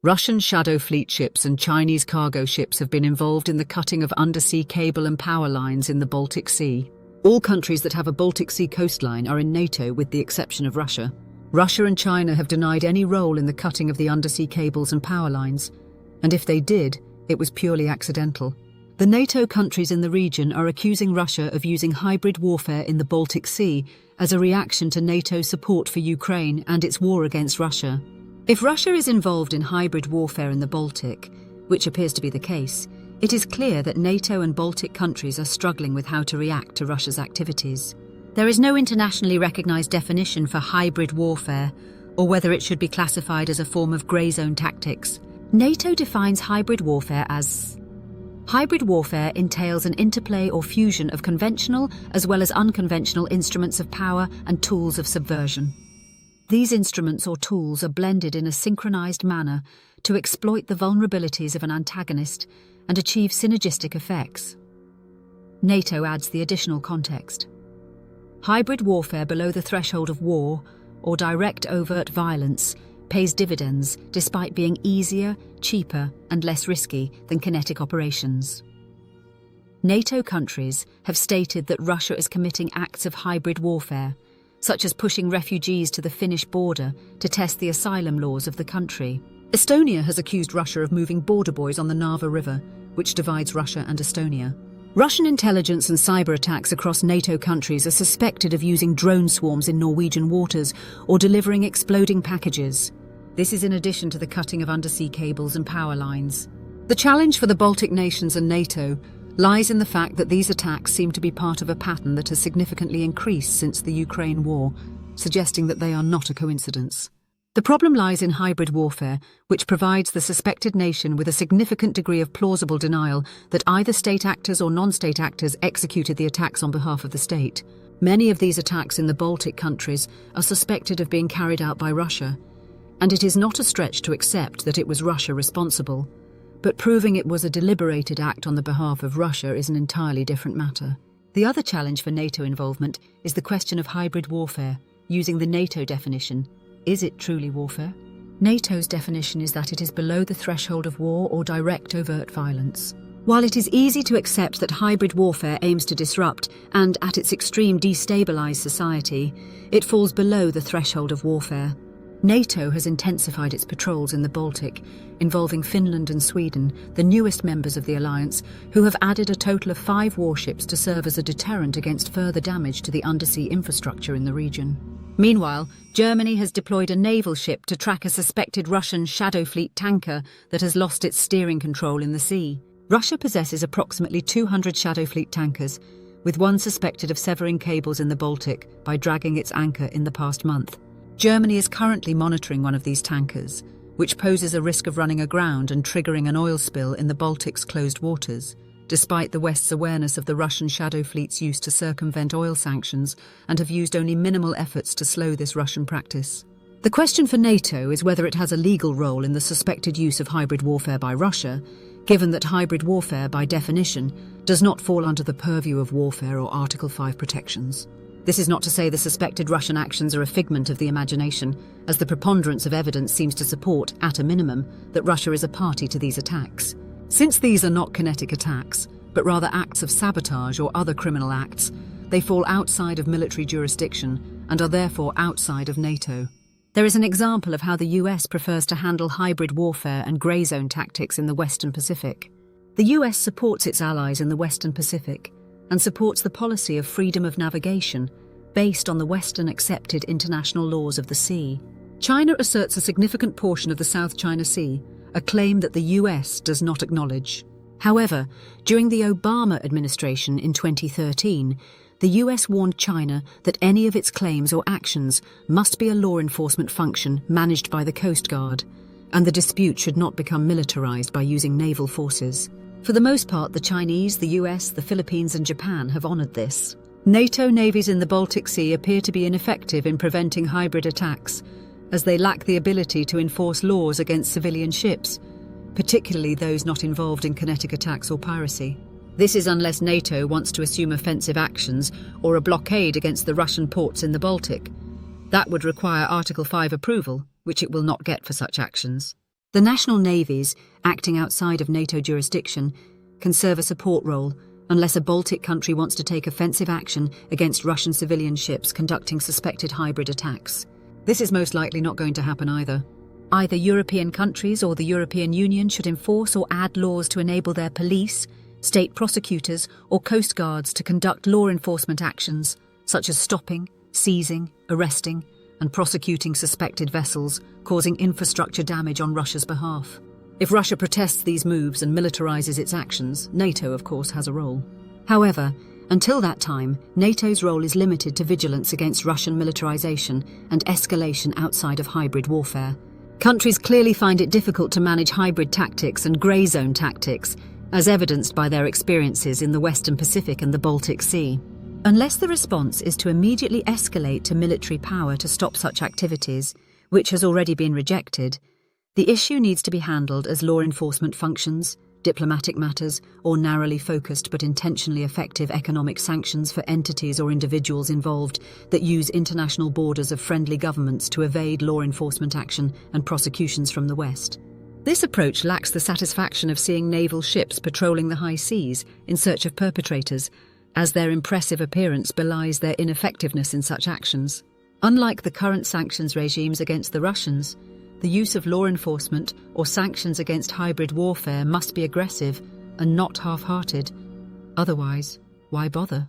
Russian Shadow Fleet ships and Chinese cargo ships have been involved in the cutting of undersea cable and power lines in the Baltic Sea. All countries that have a Baltic Sea coastline are in NATO with the exception of Russia. Russia and China have denied any role in the cutting of the undersea cables and power lines, and if they did, it was purely accidental. The NATO countries in the region are accusing Russia of using hybrid warfare in the Baltic Sea as a reaction to NATO's support for Ukraine and its war against Russia. If Russia is involved in hybrid warfare in the Baltic, which appears to be the case, it is clear that NATO and Baltic countries are struggling with how to react to Russia's activities. There is no internationally recognized definition for hybrid warfare, or whether it should be classified as a form of grey zone tactics. NATO defines hybrid warfare as: hybrid warfare entails an interplay or fusion of conventional as well as unconventional instruments of power and tools of subversion. These instruments or tools are blended in a synchronized manner to exploit the vulnerabilities of an antagonist and achieve synergistic effects. NATO adds the additional context. Hybrid warfare below the threshold of war, or direct overt violence, pays dividends despite being easier, cheaper, and less risky than kinetic operations. NATO countries have stated that Russia is committing acts of hybrid warfare, such as pushing refugees to the Finnish border to test the asylum laws of the country. Estonia has accused Russia of moving border buoys on the Narva River, which divides Russia and Estonia. Russian intelligence and cyber attacks across NATO countries are suspected of using drone swarms in Norwegian waters or delivering exploding packages. This is in addition to the cutting of undersea cables and power lines. The challenge for the Baltic nations and NATO lies in the fact that these attacks seem to be part of a pattern that has significantly increased since the Ukraine war, suggesting that they are not a coincidence. The problem lies in hybrid warfare, which provides the suspected nation with a significant degree of plausible denial that either state actors or non-state actors executed the attacks on behalf of the state. Many of these attacks in the Baltic countries are suspected of being carried out by Russia, and it is not a stretch to accept that it was Russia responsible. But proving it was a deliberated act on the behalf of Russia is an entirely different matter. The other challenge for NATO involvement is the question of hybrid warfare, using the NATO definition. Is it truly warfare? NATO's definition is that it is below the threshold of war or direct overt violence. While it is easy to accept that hybrid warfare aims to disrupt and, at its extreme, destabilize society, it falls below the threshold of warfare. NATO has intensified its patrols in the Baltic, involving Finland and Sweden, the newest members of the alliance, who have added a total of 5 warships to serve as a deterrent against further damage to the undersea infrastructure in the region. Meanwhile, Germany has deployed a naval ship to track a suspected Russian Shadow Fleet tanker that has lost its steering control in the sea. Russia possesses approximately 200 Shadow Fleet tankers, with one suspected of severing cables in the Baltic by dragging its anchor in the past month. Germany is currently monitoring one of these tankers, which poses a risk of running aground and triggering an oil spill in the Baltic's closed waters, despite the West's awareness of the Russian Shadow Fleet's use to circumvent oil sanctions and have used only minimal efforts to slow this Russian practice. The question for NATO is whether it has a legal role in the suspected use of hybrid warfare by Russia, given that hybrid warfare, by definition, does not fall under the purview of warfare or Article 5 protections. This is not to say the suspected Russian actions are a figment of the imagination, as the preponderance of evidence seems to support, at a minimum, that Russia is a party to these attacks. Since these are not kinetic attacks, but rather acts of sabotage or other criminal acts, they fall outside of military jurisdiction and are therefore outside of NATO. There is an example of how the US prefers to handle hybrid warfare and grey zone tactics in the Western Pacific. The US supports its allies in the Western Pacific and supports the policy of freedom of navigation based on the Western accepted international laws of the sea. China asserts a significant portion of the South China Sea, a claim that the US does not acknowledge. However, during the Obama administration in 2013, the US warned China that any of its claims or actions must be a law enforcement function managed by the Coast Guard, and the dispute should not become militarized by using naval forces. For the most part, the Chinese, the US, the Philippines and Japan have honored this. NATO navies in the Baltic Sea appear to be ineffective in preventing hybrid attacks, as they lack the ability to enforce laws against civilian ships, particularly those not involved in kinetic attacks or piracy. This is unless NATO wants to assume offensive actions or a blockade against the Russian ports in the Baltic. That would require Article 5 approval, which it will not get for such actions. The national navies, acting outside of NATO jurisdiction, can serve a support role unless a Baltic country wants to take offensive action against Russian civilian ships conducting suspected hybrid attacks. This is most likely not going to happen either. Either European countries or the European Union should enforce or add laws to enable their police, state prosecutors, or coast guards to conduct law enforcement actions, such as stopping, seizing, arresting, and prosecuting suspected vessels causing infrastructure damage on Russia's behalf. If Russia protests these moves and militarizes its actions, NATO, of course, has a role. However, until that time, NATO's role is limited to vigilance against Russian militarization and escalation outside of hybrid warfare. Countries clearly find it difficult to manage hybrid tactics and grey zone tactics, as evidenced by their experiences in the Western Pacific and the Baltic Sea. Unless the response is to immediately escalate to military power to stop such activities, which has already been rejected, the issue needs to be handled as law enforcement functions, diplomatic matters, or narrowly focused but intentionally effective economic sanctions for entities or individuals involved that use international borders of friendly governments to evade law enforcement action and prosecutions from the West. This approach lacks the satisfaction of seeing naval ships patrolling the high seas in search of perpetrators, as their impressive appearance belies their ineffectiveness in such actions. Unlike the current sanctions regimes against the Russians, the use of law enforcement or sanctions against hybrid warfare must be aggressive and not half-hearted. Otherwise, why bother?